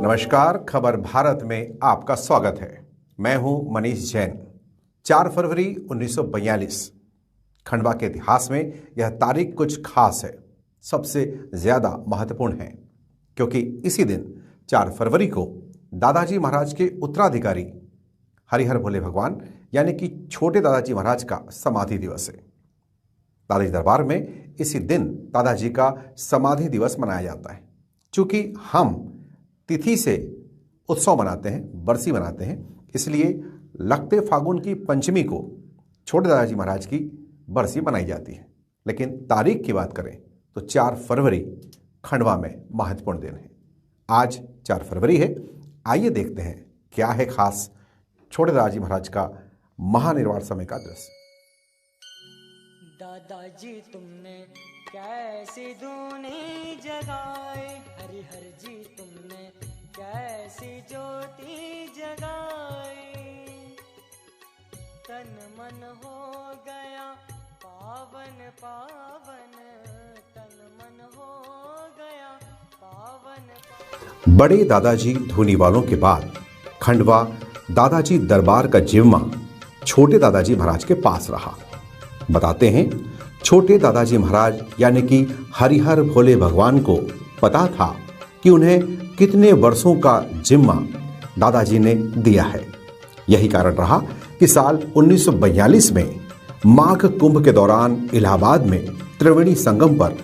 नमस्कार, खबर भारत में आपका स्वागत है। मैं हूं मनीष जैन। 4 फरवरी 1942 खंडवा के इतिहास में यह तारीख कुछ खास है, सबसे ज्यादा महत्वपूर्ण है क्योंकि इसी दिन 4 फरवरी को दादाजी महाराज के उत्तराधिकारी हरिहर भोले भगवान यानी कि छोटे दादाजी महाराज का समाधि दिवस है। दादाजी दरबार में इसी दिन दादाजी का समाधि दिवस मनाया जाता है। चूंकि हम तिथि से उत्सव मनाते हैं, बरसी मनाते हैं, इसलिए लगते फागुन की पंचमी को छोटे दादाजी महाराज की बरसी मनाई जाती है। लेकिन तारीख की बात करें तो 4 फरवरी खंडवा में महत्वपूर्ण दिन है। आज 4 फरवरी है। आइए देखते हैं क्या है खास छोटे दादाजी महाराज का महानिर्वाण समय का दृश्य। दादाजी तुमने कैसी धूनी जगाए, हरिहर जी तुमने कैसी ज्योति जगाई, तन मन हो गया पावन पावन, तन मन हो गया पावन। बड़े दादाजी धूनी वालों के बाद खंडवा दादाजी दरबार का जिम्मा छोटे दादाजी महाराज के पास रहा। बताते हैं, छोटे दादाजी महाराज यानी कि हरिहर भोले भगवान को पता था कि उन्हें कितने वर्षों का जिम्मा दादाजी ने दिया है। यही कारण रहा कि साल 1942 में माघ कुंभ के दौरान इलाहाबाद में त्रिवेणी संगम पर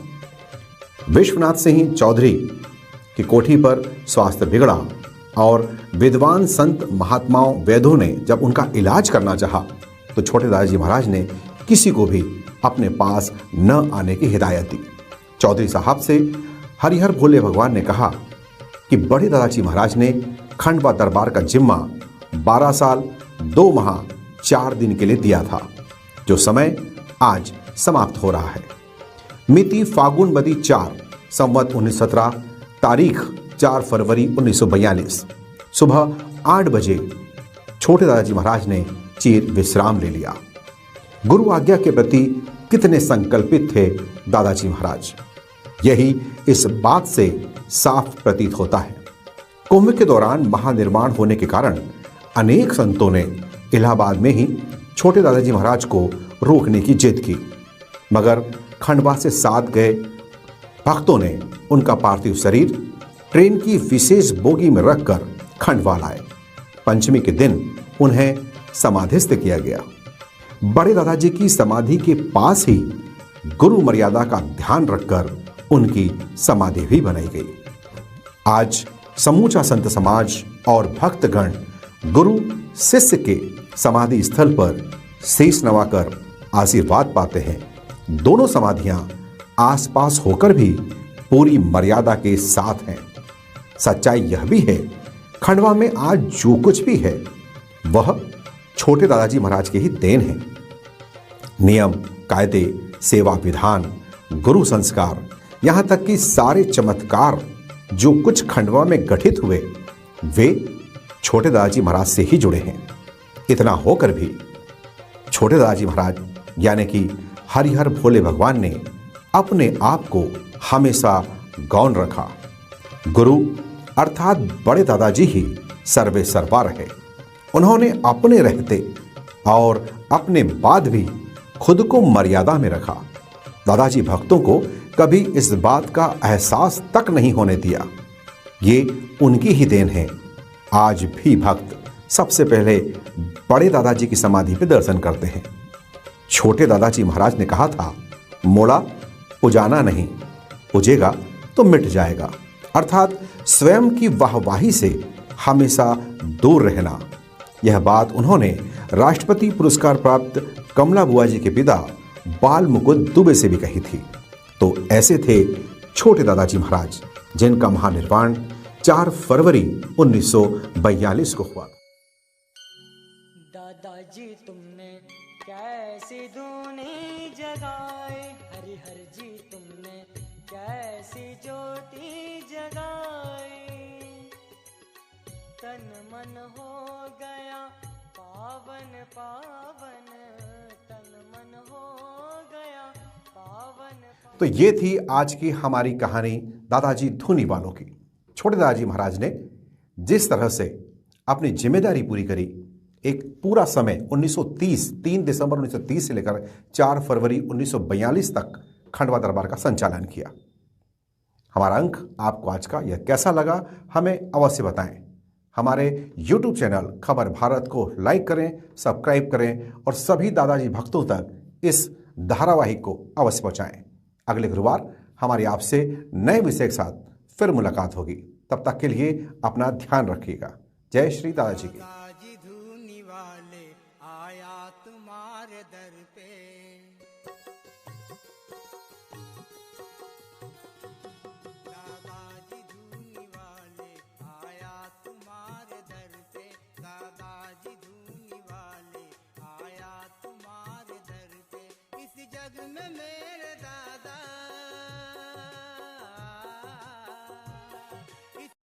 विश्वनाथ सिंह चौधरी की कोठी पर स्वास्थ्य बिगड़ा और विद्वान संत महात्माओं वैद्यों ने जब उनका इलाज करना चाहा तो छोटे दादाजी महाराज ने किसी को भी अपने पास न आने की हिदायत दी। चौधरी साहब से हरिहर भोले भगवान ने कहा कि बड़े दादाजी महाराज ने खंडवा दरबार का जिम्मा 12 साल 2 माह 4 दिन के लिए दिया था, जो समय आज समाप्त हो रहा है। मिति फागुन बदी 4 संवत 1917, तारीख 4 फरवरी 1942 सुबह 8 बजे छोटे दादाजी महाराज ने चिर विश्राम ले लिया। गुरु आज्ञा के प्रति कितने संकल्पित थे दादाजी महाराज, यही इस बात से साफ प्रतीत होता है। कुंभ के दौरान महानिर्वाण होने के कारण अनेक संतों ने इलाहाबाद में ही छोटे दादाजी महाराज को रोकने की जिद की, मगर खंडवा से साथ गए भक्तों ने उनका पार्थिव शरीर ट्रेन की विशेष बोगी में रखकर खंडवा लाए। पंचमी के दिन उन्हें समाधिस्थ किया गया। बड़े दादाजी की समाधि के पास ही गुरु मर्यादा का ध्यान रखकर उनकी समाधि भी बनाई गई। आज समूचा संत समाज और भक्तगण गुरु शिष्य के समाधि स्थल पर शीश नवाकर आशीर्वाद पाते हैं। दोनों समाधियां आसपास होकर भी पूरी मर्यादा के साथ हैं। सच्चाई यह भी है, खंडवा में आज जो कुछ भी है वह छोटे दादाजी महाराज की ही देन है। नियम, कायदे, सेवा विधान, गुरु संस्कार, यहां तक कि सारे चमत्कार जो कुछ खंडवा में गठित हुए वे छोटे दादाजी महाराज से ही जुड़े हैं। इतना होकर भी छोटे दादाजी महाराज यानी कि हरिहर भोले भगवान ने अपने आप को हमेशा गौण रखा। गुरु अर्थात बड़े दादाजी ही सर्वे सर्वा रहे। उन्होंने अपने रहते और अपने बाद भी खुद को मर्यादा में रखा। दादाजी भक्तों को कभी इस बात का एहसास तक नहीं होने दिया। ये उनकी ही देन है। आज भी भक्त सबसे पहले बड़े दादाजी की समाधि पर दर्शन करते हैं। छोटे दादाजी महाराज ने कहा था, मोड़ा उजाना नहीं, उजेगा तो मिट जाएगा, अर्थात स्वयं की वाहवाही से हमेशा दूर रहना। यह बात उन्होंने राष्ट्रपति पुरस्कार प्राप्त कमला बुआ जी के पिता बाल मुकुंद दुबे से भी कही थी। तो ऐसे थे छोटे दादाजी महाराज जिनका महानिर्वाण 4 फरवरी 1942 को हुआ। दादाजी तुमने कैसी धूनी जगाए, हरिहर जी तुमने कैसी ज्योति जगाई, तन मन हो गया पावन पावन, तन मन हो गया पावन। तो ये थी आज की हमारी कहानी दादाजी धूनी वालों की। छोटे दादाजी महाराज ने जिस तरह से अपनी जिम्मेदारी पूरी करी, एक पूरा समय 1930, 3 दिसंबर 1930 से लेकर 4 फरवरी 1942 तक खंडवा दरबार का संचालन किया। हमारा अंक आपको आज का यह कैसा लगा, हमें अवश्य बताएं। हमारे YouTube चैनल खबर भारत को लाइक करें, सब्सक्राइब करें और सभी दादाजी भक्तों तक इस धारावाहिक को अवश्य पहुंचाएं। अगले गुरुवार हमारी आपसे नए विषय के साथ फिर मुलाकात होगी। तब तक के लिए अपना ध्यान रखिएगा। जय श्री दादाजी की। दादाजी धूनी वाले आया तुम्हारे दर पे, दादाजी धूनी वाले आया तुम्हारे दर पे, दादाजी धूनी वाले आया तुम्हारे दर पे। इस जग में मेरे